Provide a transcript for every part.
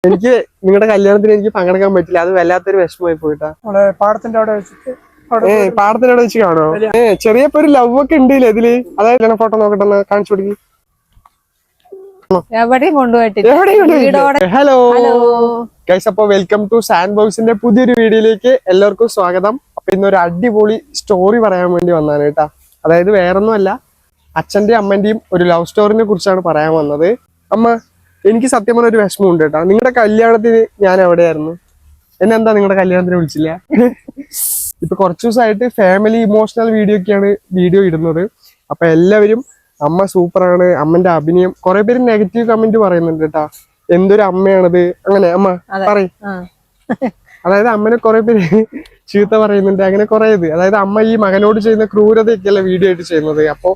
എനിക്ക് നിങ്ങളുടെ കല്യാണത്തിന് എനിക്ക് പങ്കെടുക്കാൻ പറ്റില്ല. അത് വല്ലാത്തൊരു വിഷമമായി പോയിട്ടാ. പാടത്തിന്റെ അവിടെ വെച്ചിട്ട് പാടത്തിന്റെ അവിടെ വെച്ച് കാണോ? ചെറിയപ്പോ ഒരു ലവ് ഒക്കെ ഉണ്ടല്ലേ ഇതില്? അതായത് ഫോട്ടോ നോക്കട്ടെ, കാണിച്ചു കൊടുക്കി. ഹലോ ഗൈസ്, അപ്പൊ വെൽക്കം ടു സാൻഡ് ബോയ്സിന്റെ പുതിയൊരു വീഡിയോയിലേക്ക് എല്ലാവർക്കും സ്വാഗതം. അപ്പൊ ഇന്നൊരു അടിപൊളി സ്റ്റോറി പറയാൻ വേണ്ടി വന്നാണ് കേട്ടാ. അതായത് വേറൊന്നുമല്ല, അച്ഛന്റെയും അമ്മന്റെയും ഒരു ലവ് സ്റ്റോറിനെ കുറിച്ചാണ് പറയാൻ വന്നത്. അമ്മ, എനിക്ക് സത്യം പറഞ്ഞ ഒരു വിഷമമുണ്ട് കേട്ടാ. നിങ്ങളുടെ കല്യാണത്തിന് ഞാൻ എവിടെയായിരുന്നു? എന്നെന്താ നിങ്ങളുടെ കല്യാണത്തിന് വിളിച്ചില്ല? ഇപ്പൊ കുറച്ചു ദിവസമായിട്ട് ഫാമിലി ഇമോഷണൽ വീഡിയോ ഇടുന്നത്. അപ്പൊ എല്ലാവരും അമ്മ സൂപ്പറാണ്, അമ്മന്റെ അഭിനയം, കുറെ പേര് നെഗറ്റീവ് കമന്റ് പറയുന്നുണ്ട് കേട്ടാ. എന്തൊരു അമ്മയാണത്, അങ്ങനെ അമ്മ പറയും. അതായത് അമ്മനെ കുറെ പേര് ചീത്ത പറയുന്നുണ്ട്, അങ്ങനെ കുറെ അതായത് അമ്മ ഈ മകനോട് ചെയ്യുന്ന ക്രൂരതയൊക്കെയല്ല വീഡിയോ ആയിട്ട് ചെയ്യുന്നത്. അപ്പൊ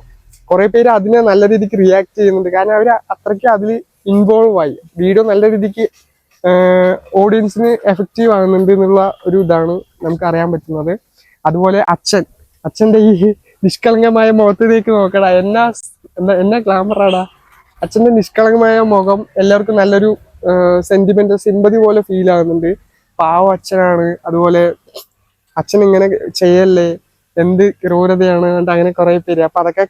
കുറെ പേര് അതിനെ നല്ല രീതിക്ക് റിയാക്ട് ചെയ്യുന്നുണ്ട്. കാരണം അവര് അത്രയ്ക്ക് അതിൽ ഇൻവോൾവ് ആയി. വീഡിയോ നല്ല രീതിക്ക് ഓഡിയൻസിന് എഫക്റ്റീവ് ആകുന്നുണ്ട് എന്നുള്ള ഒരു ഇതാണ് നമുക്ക് അറിയാൻ പറ്റുന്നത്. അതുപോലെ അച്ഛന്റെ ഈ നിഷ്കളങ്കമായ മുഖത്തിലേക്ക് നോക്കടാ, എന്നാ ഗ്ലാമറാടാ. അച്ഛന്റെ നിഷ്കളങ്കമായ മുഖം എല്ലാവർക്കും നല്ലൊരു സെന്റിമെന്റ്, സിമ്പതി പോലെ ഫീൽ ആകുന്നുണ്ട്. പാവം അച്ഛനാണ്. അതുപോലെ അച്ഛൻ ഇങ്ങനെ ചെയ്യല്ലേ, എന്ത് ക്രൂരതയാണ് അങ്ങനെ കുറെ പേര്. അപ്പൊ അതൊക്കെ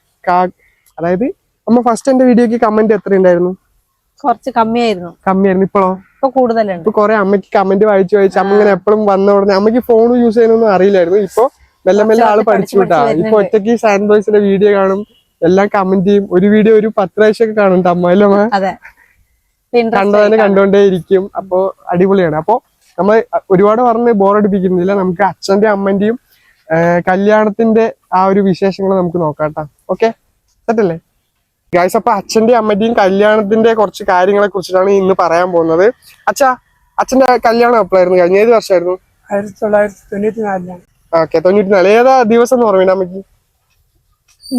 അതായത് അമ്മ ഫസ്റ്റ് എന്റെ വീഡിയോക്ക് കമന്റ് എത്ര ഉണ്ടായിരുന്നു? കുറച്ച് കമ്മിയായിരുന്നു. ഇപ്പോഴോ? ഇപ്പൊ കൂടുതലുണ്ട്. ഇപ്പൊ കുറെ അമ്മയ്ക്ക് കമന്റ് വായിച്ചു അമ്മ ഇങ്ങനെ എപ്പോഴും വന്ന ഉടനെ അമ്മയ്ക്ക് ഫോൺ യൂസ് ചെയ്യാനൊന്നും അറിയില്ലായിരുന്നു. ഇപ്പൊ മെല്ലെ ആള് പഠിച്ചു വിട്ടാ. ഇപ്പൊ ഒറ്റയ്ക്ക് സാൻഡ് ബോയ്സിന്റെ വീഡിയോ കാണും, എല്ലാം കമന്റ് ചെയ്യും. ഒരു വീഡിയോ ഒരു 10 പ്രാവശ്യമൊക്കെ കാണും അമ്മ, അല്ലേ അമ്മ? കണ്ടതന്നെ കണ്ടോണ്ടേ ഇരിക്കും. അപ്പൊ അടിപൊളിയാണ്. അപ്പൊ നമ്മൾ ഒരുപാട് പറഞ്ഞ് ബോറടിപ്പിക്കുന്നില്ല. നമുക്ക് അച്ഛന്റെയും അമ്മന്റെയും കല്യാണത്തിന്റെ ആ ഒരു വിശേഷങ്ങൾ നമുക്ക് നോക്കാട്ടാ. ഓക്കെ, സെറ്റല്ലേ ഗായ്സ്? അപ്പൊ അച്ഛന്റെയും അമ്മന്റെയും കല്യാണത്തിന്റെ കുറച്ച് കാര്യങ്ങളെ കുറിച്ചിട്ടാണ് ഇന്ന് പറയാൻ പോകുന്നത്. അച്ഛന്റെ കല്യാണം എപ്പോഴായിരുന്നു കഴിഞ്ഞ? ഏത് വർഷമായിരുന്നു? 1994. ഓക്കെ, 94. ഏതാ ദിവസം എന്ന് പറഞ്ഞു അമ്മയ്ക്ക്?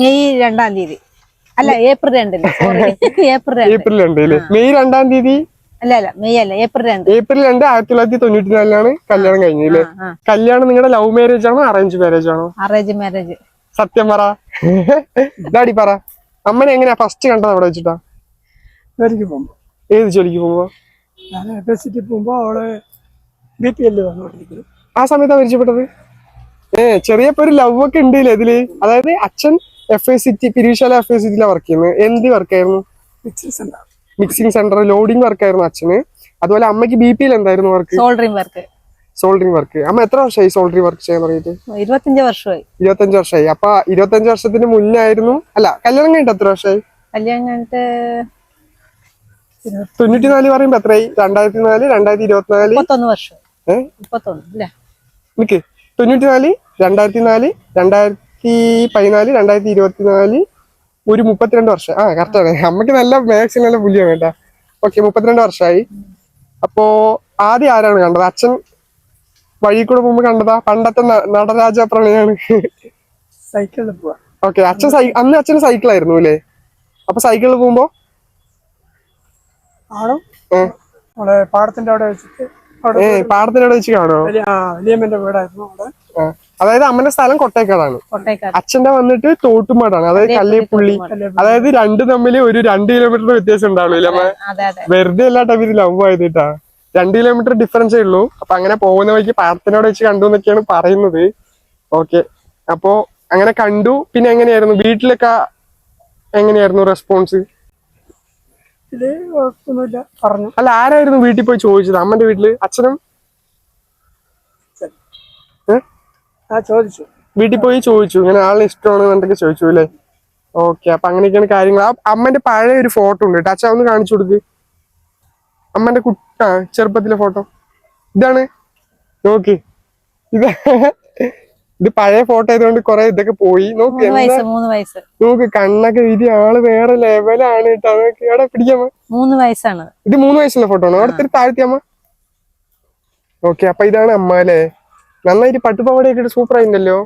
മെയ് 2-ാം തീയതി. അല്ല, ഏപ്രിൽ 2. ഏപ്രിൽ 2 അല്ലേ? മെയ് 2-ാം തീയതി? അല്ല, മെയ് അല്ല, ഏപ്രിൽ 2. ഏപ്രിൽ 2, 1994 കല്യാണം കഴിഞ്ഞില്ലേ? കല്യാണം നിങ്ങളുടെ ലവ് മാരേജ് ആണോ അറേഞ്ച് മാരേജ് ആണോ? Arrange marriage. സത്യം പറ, ഡാഡി പറ. അമ്മനെ എങ്ങനെയാ ഫസ്റ്റ് കണ്ടത്? അവിടെ വെച്ചിട്ടാ? ജോലിക്ക് പോകുമ്പോ. ഏത് ജോലിക്ക് പോകുമ്പോ? ഞാൻ FSCT പോകുമ്പോ അവള് BPL വന്നോണ്ടിരിക്കുന്നു. ആ സമയത്താ പരിചയപ്പെട്ടത്? ചെറിയപ്പോ ഒരു ലവ് ഒക്കെ ഉണ്ടല്ലേ ഇതില്? അതായത് അച്ഛൻ പിരിവിശാല FACT വർക്ക് ചെയ്യുന്നത്. എന്ത് വർക്കായിരുന്നു? മിക്സിംഗ് സെന്റർ, ലോഡിംഗ് വർക്കായിരുന്നു അച്ഛന്. അതുപോലെ അമ്മയ്ക്ക് BPL എന്തായിരുന്നു വർക്ക്? Soldering work. അമ്മ എത്ര വർഷമായി സോൾഡറിംഗ് വർക്ക് ചെയ്യാൻ തുടങ്ങിയിട്ട്? 25 വർഷമായി. 25 വർഷമായി. അപ്പൊ 25 വർഷത്തിന് മുന്നേ ആയിരുന്നു. അല്ല, കല്യാണം കഴിഞ്ഞിട്ട് എത്ര വർഷമായി? കല്യാണം കഴിഞ്ഞിട്ട് 94 പറയുമ്പോ എത്രയായി? 2004, 2024, 31 വർഷം. 31 നിക്ക്, 94, 2004, 2014, 2024, ഒരു 32 വർഷം. കറക്റ്റാണ്. അമ്മക്ക് നല്ല മാക്സിമം നല്ല പുലിയാണ് കേട്ടാ. ഓക്കെ, 32 വർഷമായി. അപ്പോ ആദ്യം ആരാണ് കണ്ടത്? അച്ഛൻ വഴി കൂടെ പോകുമ്പോ കണ്ടതാ? പണ്ടത്തെ നടരാജ പ്രണയാണ്. സൈക്കിളിൽ പോവാ. ഓക്കെ, അന്ന് അച്ഛന് സൈക്കിളായിരുന്നു അല്ലേ? അപ്പൊ സൈക്കിളിൽ പോകുമ്പോ പാടത്തിന്റെ അവിടെ വെച്ചിട്ട് പാടത്തിന്റെ അവിടെ വെച്ച് കാണോ? വലിയമ്മന്റെ വീടായിരുന്നു അവിടെ. അതായത് അമ്മന്റെ സ്ഥലം കൊട്ടേക്കാടാണ്, അച്ഛന്റെ വന്നിട്ട് തോട്ടുമാടാണ്, അതായത് കല്ലേപ്പുള്ളി. അതായത് രണ്ടും തമ്മിൽ ഒരു 2 കിലോമീറ്ററിന്റെ വ്യത്യാസം ഉണ്ടാവില്ല അമ്മ? വെറുതെ അല്ലാട്ടോ ഇവര് ലവ് ആയതിട്ടാ. 2 കിലോമീറ്റർ ഡിഫറൻസേ ഉള്ളൂ. അപ്പൊ അങ്ങനെ പോകുന്ന വഴിക്ക് പാടത്തിനോട് വെച്ച് കണ്ടു എന്നൊക്കെയാണ് പറയുന്നത്. ഓക്കെ, അപ്പോ അങ്ങനെ കണ്ടു. പിന്നെ എങ്ങനെയായിരുന്നു വീട്ടിലൊക്കെ, എങ്ങനെയായിരുന്നു റെസ്പോൺസ്? പറഞ്ഞു. അല്ല, ആരായിരുന്നു വീട്ടിൽ പോയി ചോദിച്ചത്? അമ്മന്റെ വീട്ടില് അച്ഛനും ചോദിച്ചു, വീട്ടിൽ പോയി ചോദിച്ചു ഇങ്ങനെ ആളിന് ഇഷ്ടമാണ് എന്നൊക്കെ ചോദിച്ചു അല്ലേ? ഓക്കെ, അപ്പൊ അങ്ങനെയൊക്കെയാണ് കാര്യങ്ങൾ. അമ്മന്റെ പഴയ ഒരു ഫോട്ടോ ഉണ്ട് കേട്ടോ, അച്ഛൻ ഒന്ന് കാണിച്ചു കൊടുക്ക്. അമ്മന്റെ ചെറുപ്പത്തിലെ ഫോട്ടോ ഇതാണ്, നോക്ക്. ഇത് പഴയ ഫോട്ടോ ആയതുകൊണ്ട് കൊറേ ഇതൊക്കെ പോയി. നോക്ക്, നോക്ക് കണ്ണൊക്കെ വീതി, ആള് വേറെ ലെവലാണ് കേട്ടോ. എവിടെ പിടിക്കാമ? 3 വയസ്സാണ് ഇത്. 3 വയസ്സുള്ള ഫോട്ടോ ആണോ? അവിടെ താഴ്ത്തിയമ്മ. ഓക്കെ, അപ്പൊ ഇതാണ് അമ്മ അല്ലേ? നന്നായിട്ട് പട്ടുപാവാടയൊക്കെ ഇട്ട് സൂപ്പർ ആയിട്ടുണ്ടല്ലോ.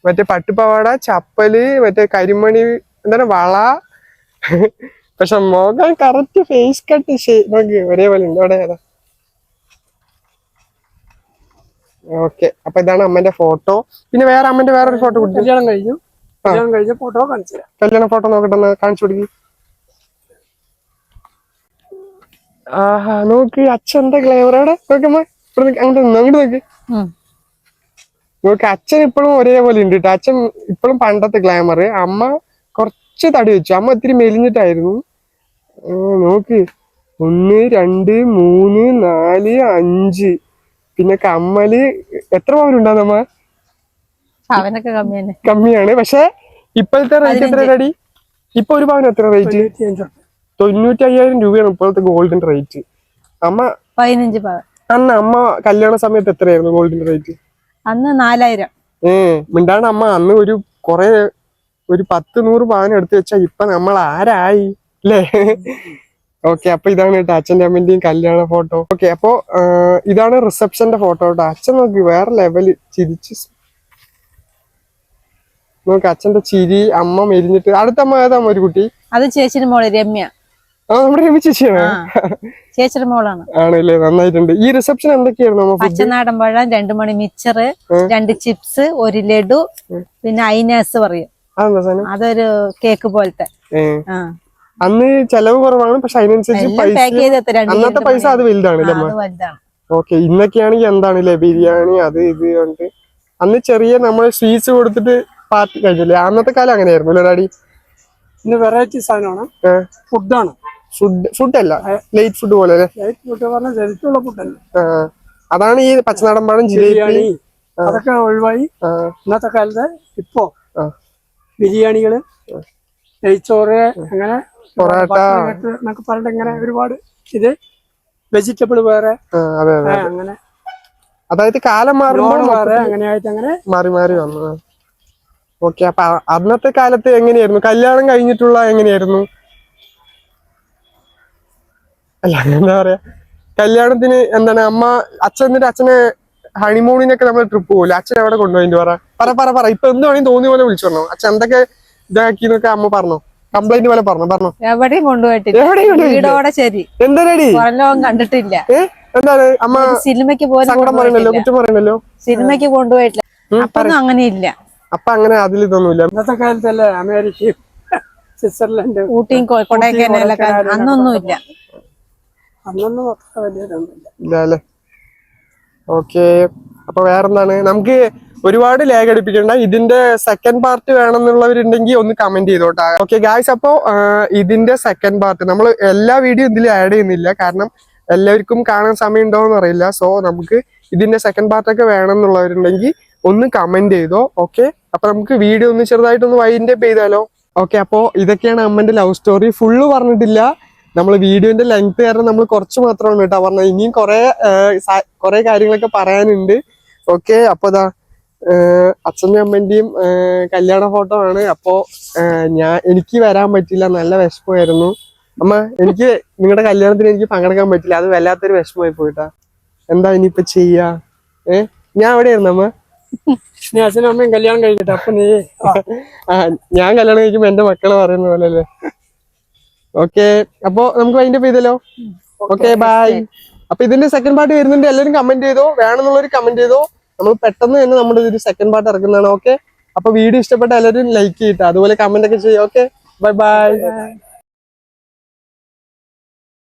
മറ്റേ പട്ടുപാവാട, ചപ്പല്, മറ്റേ കരിമണി, എന്താണ് വള. പക്ഷെ മുഖം കറക്റ്റ് ഫേസ് കട്ട് നോക്കി ഒരേപോലെ ഉണ്ട്. അവിടെ ഏതാ? ഓക്കെ, അപ്പൊ ഇതാണ് അമ്മന്റെ ഫോട്ടോ. പിന്നെ വേറെ അമ്മന്റെ വേറൊരു ഫോട്ടോ കൊടുത്തു. കല്യാണം കഴിഞ്ഞ ഫോട്ടോ കാണിച്ചു തരാം. കല്യാണ ഫോട്ടോ നോക്കട്ടെ, കാണിച്ചു കൊടുക്കി. ആഹാ നോക്ക് അച്ഛന്റെ ഗ്ലേമർ അവിടെ നോക്കമ്മ അങ്ങോട്ട് നോക്ക് ഉം. നോക്ക് അച്ഛൻ ഇപ്പോഴും ഒരേപോലെ ഉണ്ട് കേട്ടോ. അച്ഛൻ ഇപ്പോഴും പണ്ടത്തെ ഗ്ലാമർ. അമ്മ കുറച്ച് തടി വെച്ചു. അമ്മ ഇത്തിരി മെലിഞ്ഞിട്ടായിരുന്നു. നോക്ക് 1 2 3 4 5 പിന്നെ കമ്മല് എത്ര പവനുണ്ടാവും അമ്മ? അവനൊക്കെ കമ്മി തന്നെ. കമ്മിയാണ്. പക്ഷെ ഇപ്പോഴത്തെ റേറ്റ് എത്ര ഡാഡി? ഇപ്പൊ ഒരു പവന് എത്ര റേറ്റ്? 95,000 രൂപയാണ് ഇപ്പോഴത്തെ ഗോൾഡിന്റെ റേറ്റ്. അമ്മ 15 പവൻ. അന്ന് അമ്മ കല്യാണ സമയത്ത് എത്രയായിരുന്നു ഗോൾഡിന്റെ റേറ്റ്? അന്ന് 4000. മിണ്ടാണ് അമ്മ അന്ന് ഒരു 10-100 പവൻ എടുത്ത് വെച്ചാ ഇപ്പൊ നമ്മൾ ആരായി അല്ലേ? ഓക്കെ, അപ്പൊ ഇതാണ് കേട്ടോ അച്ഛൻ്റെ അമ്മന്റെയും കല്യാണ ഫോട്ടോ. ഓക്കെ, അപ്പൊ ഇതാണ് റിസപ്ഷന്റെ ഫോട്ടോ കേട്ടോ. അച്ഛൻ നോക്കി വേറെ ലെവല് ചിരിച്ച് നോക്ക് അച്ഛന്റെ ചിരി. അമ്മ മെരിഞ്ഞിട്ട്. അടുത്ത അമ്മ ഏതാ ഒരു കുട്ടി? അത് ചേച്ചിയുടെ മോള് രമ്യ. നമ്മുടെ രമി ചേച്ചിയാണ്. ചേച്ചിയുടെ മോളാണ്. ആണല്ലേ, നന്നായിട്ടുണ്ട്. ഈ റിസപ്ഷൻ എന്തൊക്കെയായിരുന്നു അമ്മ? പച്ചനാടൻ പഴം, 2 മണി മിച്ചറ്, 2 ചിപ്സ്, 1 ലഡു, പിന്നെ ഐനാസ് പറയും. അതെന്താ സാധനം? അതൊരു കേക്ക് പോലത്തെ. അന്ന് ചെലവ് കുറവാണ്, പക്ഷെ അതിനനുസരിച്ച് പൈസ അന്നത്തെ പൈസ അത് വലുതാണ് അല്ലേ? ഓക്കെ, ഇന്നൊക്കെയാണെങ്കിൽ എന്താണല്ലേ ബിരിയാണി അത് ഇത് കൊണ്ട്. അന്ന് ചെറിയ നമ്മൾ സ്വീറ്റ്സ് കൊടുത്തിട്ട് പാർട്ടി കഴിച്ചില്ലേ? അന്നത്തെ കാലം അങ്ങനെയായിരുന്നു അല്ലേ ഡാഡി? ഇന്ന് വെറൈറ്റി സാധനമാണ്, ഫുഡാണ്. ഫുഡല്ല, ലൈറ്റ് ഫുഡ് പോലെ അല്ലേ? ഫുഡ് പറഞ്ഞാൽ ശരിക്കുള്ള ഫുഡല്ല. അതാണ് ഈ പച്ചനാടൻ പഴം, ജിലേബി അതൊക്കെ ഒഴിവായി ഇന്നത്തെ കാലത്ത് ഇപ്പോ ബിരിയാണികള്, നെയ്ച്ചോറ്, അങ്ങനെ പൊറോട്ട എന്നൊക്കെ പറഞ്ഞിട്ട് ഇങ്ങനെ ഒരുപാട് ഇത് വെജിറ്റബിൾ വേറെ അങ്ങനെ, അതായത് കാലം മാറുമ്പോൾ വേറെ അങ്ങനെയായിട്ട് അങ്ങനെ മാറി മാറി വന്നു. ഓക്കെ, അപ്പൊ അന്നത്തെ കാലത്ത് എങ്ങനെയായിരുന്നു കല്യാണം കഴിഞ്ഞിട്ടുള്ള? എങ്ങനെയായിരുന്നു അല്ല എന്താ പറയാ, കല്യാണത്തിന് എന്താണ് അമ്മ അച്ഛനെ ഹണിമൂണിനൊക്കെ നമ്മൾ ട്രിപ്പ് പോകില്ല, അച്ഛൻ എവിടെ കൊണ്ടുപോയി പറ ഇപ്പൊ എന്ത് വേണമെങ്കിൽ തോന്നിയ പോലെ വിളിച്ചു പറഞ്ഞോ. അച്ഛൻ എന്തൊക്കെ ഇതാക്കി എന്നൊക്കെ അമ്മ പറഞ്ഞോ? കംപ്ലൈന്റ് പോലെ പറഞ്ഞോ? എവിടെയും കൊണ്ടുപോയിട്ടില്ല. എന്താ കണ്ടിട്ടില്ല. എന്താണ് അമ്മ സിനിമയ്ക്ക് സങ്കടം പറയണല്ലോ, കുറ്റം പറയണല്ലോ? സിനിമയ്ക്ക് കൊണ്ടുപോയിട്ടില്ല. അപ്പൊ അങ്ങനെ ഇല്ല. അപ്പൊ അങ്ങനെ അതിൽ ഇതൊന്നുമില്ല. ഇന്നത്തെ കാലത്തല്ലേ അമേരിക്കയും സ്വിറ്റ്സർലൻഡ്, ഊട്ടിയും കൊടൈക്കനാലൊക്കെ അന്നൊന്നുമില്ല. അന്നൊന്നും അത്ര വലിയതൊന്നുമില്ല ഇല്ല അല്ലേ? ഓക്കെ, അപ്പൊ വേറെന്താണ്? നമുക്ക് ഒരുപാട് ലാഗ് അടിപ്പിക്കണ്ട. ഇതിന്റെ സെക്കൻഡ് പാർട്ട് വേണമെന്നുള്ളവരുണ്ടെങ്കിൽ ഒന്ന് കമന്റ് ചെയ്തോട്ടെ. ഓക്കെ ഗായ്സ്, അപ്പോ ഇതിന്റെ സെക്കൻഡ് പാർട്ട് നമ്മൾ എല്ലാ വീഡിയോ ഇതിൽ ആഡ് ചെയ്യുന്നില്ല, കാരണം എല്ലാവർക്കും കാണാൻ സമയം ഉണ്ടോന്ന് അറിയില്ല. സോ നമുക്ക് ഇതിന്റെ സെക്കൻഡ് പാർട്ടൊക്കെ വേണമെന്നുള്ളവരുണ്ടെങ്കിൽ ഒന്ന് കമന്റ് ചെയ്തോ. ഓക്കെ, അപ്പൊ നമുക്ക് വീഡിയോ ഒന്ന് ചെറുതായിട്ടൊന്ന് വൈൻഡ് അപ്പ് ചെയ്താലോ? ഓക്കെ, അപ്പോ ഇതൊക്കെയാണ് അമ്മന്റെ ലവ് സ്റ്റോറി. ഫുള്ള് പറഞ്ഞിട്ടില്ല, നമ്മൾ വീഡിയോന്റെ ലെങ്ത് കാരണം നമ്മൾ കുറച്ച് മാത്രമാണ് കേട്ടോ പറഞ്ഞത്. ഇനിയും കുറെ കാര്യങ്ങളൊക്കെ പറയാനുണ്ട്. ഓക്കെ, അപ്പൊ ഇതാ അച്ഛൻ്റെ അമ്മന്റെയും കല്യാണ ഫോട്ടോ ആണ്. അപ്പോ എനിക്ക് വരാൻ പറ്റില്ല, നല്ല വിഷമമായിരുന്നു. അമ്മ, എനിക്ക് നിങ്ങളുടെ കല്യാണത്തിന് എനിക്ക് പങ്കെടുക്കാൻ പറ്റില്ല, അത് വല്ലാത്തൊരു വിഷമമായി പോയിട്ടാ. എന്താ ഇനിയിപ്പൊ ചെയ്യാ? ഞാൻ എവിടെയായിരുന്നു അമ്മ? നീ അച്ഛനും അമ്മയും കല്യാണം കഴിക്കട്ടെ, അപ്പൊ നീ ഞാൻ കല്യാണം കഴിക്കുമ്പോ എന്റെ മക്കളെ പറയുന്ന പോലെ അല്ലേ? ഓക്കെ, അപ്പൊ നമുക്ക് വൈൻഡപ്പ് ചെയ്തല്ലോ. Okay, bye. അപ്പൊ ഇതിന്റെ സെക്കൻഡ് പാർട്ട് വരുന്നുണ്ട്, എല്ലാവരും കമന്റ് ചെയ്തോ. വേണമെന്നുള്ളവർ കമന്റ് ചെയ്തോ. നമ്മൾ പെട്ടെന്ന് തന്നെ നമ്മുടെ ഒരു സെക്കൻഡ് പാർട്ട് ഇറക്കുന്നതാണ്. ഓക്കെ, അപ്പൊ വീഡിയോ ഇഷ്ടപ്പെട്ട എല്ലാവരും ലൈക്ക് ചെയ്തിട്ട് അതുപോലെ കമന്റ് ഒക്കെ ചെയ്യാം. Okay, bye bye.